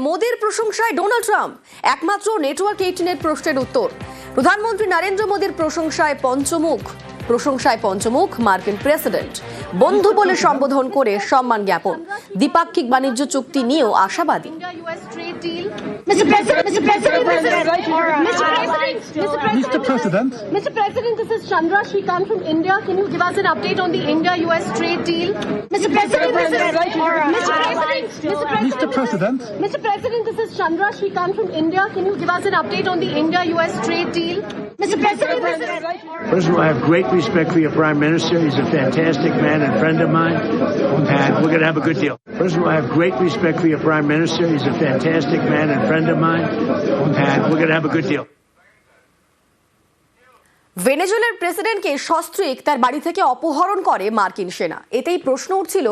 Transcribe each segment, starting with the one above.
মোদির প্রশংসায় Donald Trump, একমাত্র নেটওয়ার্ক 18 প্রশ্নের উত্তর। প্রধানমন্ত্রী নরেন্দ্র মোদির প্রশংসায় পঞ্চমুখ মার্কিন প্রেসিডেন্ট। বন্ধু বলে সম্বোধন করে সম্মান জ্ঞাপন। দ্বিপাক্ষিক বাণিজ্য চুক্তি নিয়েও আশাবাদী। Mr. President, this is Chandra Shrikant from India. Can you give us an update on the India-US trade deal? Mr. President, this is Chandra Shrikant from India. Can you give us an update on the India-US trade deal? Mr. President, First of all, I have great respect for your Prime Minister. He's a fantastic man and friend of mine, and we're going to have a good deal. First of all, I have great respect for your Prime Minister. He's a fantastic man and friend of mine, and we're going to have a good deal. ভেনেজুয়েলার প্রেসিডেন্টকে সস্ত্রীক তার বাড়ি থেকে অপহরণ করে মার্কিন সেনা। এতেই প্রশ্ন উঠছিল,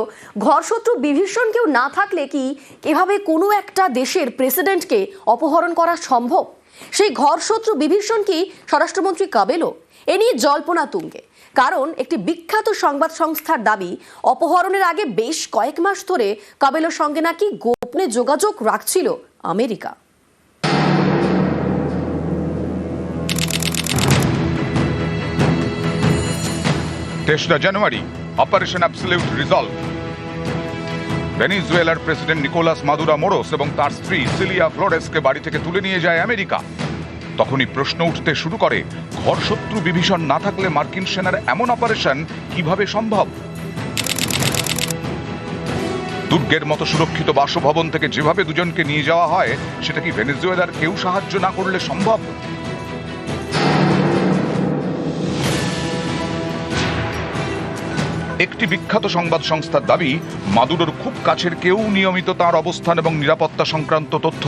ঘরশত্রু বিভীষণ কেউ না থাকলে কি এভাবে কোনো একটা দেশের প্রেসিডেন্টকে অপহরণ করা সম্ভব? সেই ঘরশত্রু বিভীষণ কি স্বরাষ্ট্রমন্ত্রী কাবেলো? এ নিয়ে জল্পনা তুঙ্গে, কারণ একটি বিখ্যাত সংবাদ সংস্থার দাবি, অপহরণের আগে বেশ কয়েক মাস ধরে কাবেলোর সঙ্গে নাকি গোপনে যোগাযোগ রাখছিল আমেরিকা। 23 জানুয়ারি অপারেশন অ্যাবসলিউট রিজলভ। ভেনেজুয়েলার প্রেসিডেন্ট নিকোলাস মাদুরো মোরোস এবং তার স্ত্রী সিলিয়া ফ্লোরেসকে বাড়ি থেকে তুলে নিয়ে যায় আমেরিকা। তখনই প্রশ্ন উঠতে শুরু করে, ঘরশত্রু বিভীষণ না থাকলে মার্কিন সেনার এমন অপারেশন কিভাবে সম্ভব? দুর্গের মতো সুরক্ষিত বাসভবন থেকে যেভাবে দুজনকে নিয়ে যাওয়া হয়, সেটা কি ভেনেজুয়েলার কেউ সাহায্য না করলে সম্ভব? একটি বিখ্যাত সংবাদ সংস্থার দাবি, মাদুরোর খুব কাছের কেউ নিয়মিত তার অবস্থান এবং নিরাপত্তা সংক্রান্ত তথ্য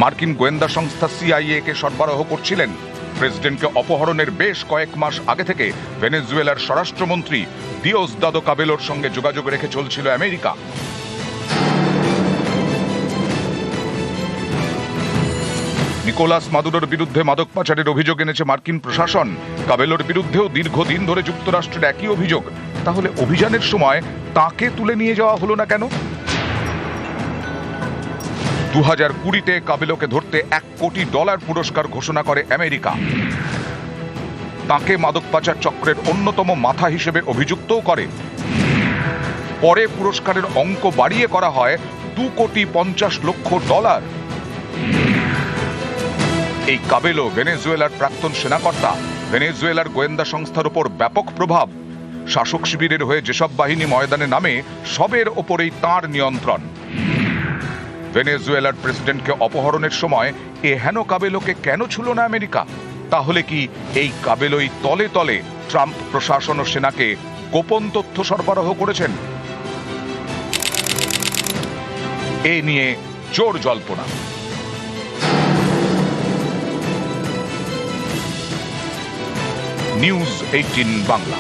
মার্কিন গোয়েন্দা সংস্থা CIA কে সরবরাহ করছিলেন। প্রেসিডেন্টকে অপহরণের বেশ কয়েক মাস আগে থেকে ভেনেজুয়েলার স্বরাষ্ট্রমন্ত্রী দিওসদাদো কাবেলোর সঙ্গে যোগাযোগ রেখে চলছিল আমেরিকা। নিকোলাস মাদুরোর বিরুদ্ধে মাদক পাচারের অভিযোগ এনেছে মার্কিন প্রশাসন। কাবেলোর বিরুদ্ধেও দীর্ঘদিন ধরে যুক্তরাষ্ট্রের একই অভিযোগ। তাহলে অভিযানের সময় তাকে তুলে নিয়ে যাওয়া হলো না কেন? 2020-তে কাবেলোকে ধরতে $1 কোটি পুরস্কার ঘোষণা করে আমেরিকা। তাকে মাদক পাচার চক্রের অন্যতম মাথা হিসেবে অভিযুক্তও করে। পরে পুরস্কারের অঙ্ক বাড়িয়ে করা হয় $2,50,00,000। এই কাবেলো ভেনেজুয়েলার প্রাক্তন সেনাকর্তা। ভেনেজুয়েলার গোয়েন্দা সংস্থার উপর ব্যাপক প্রভাব। শাসক শিবিরের হয়ে যেসব বাহিনী ময়দানে নামে, সবের ওপরেই তাঁর নিয়ন্ত্রণ। ভেনেজুয়েলার প্রেসিডেন্টকে অপহরণের সময় এ হেন কাবেলোকে কেন ছুঁল না আমেরিকা? তাহলে কি এই কাবেলোই তলে তলে ট্রাম্প প্রশাসন ও সেনাকে গোপন তথ্য সরবরাহ করেছেন? এ নিয়ে জোর জল্পনা। নিউজ 18 বাংলা।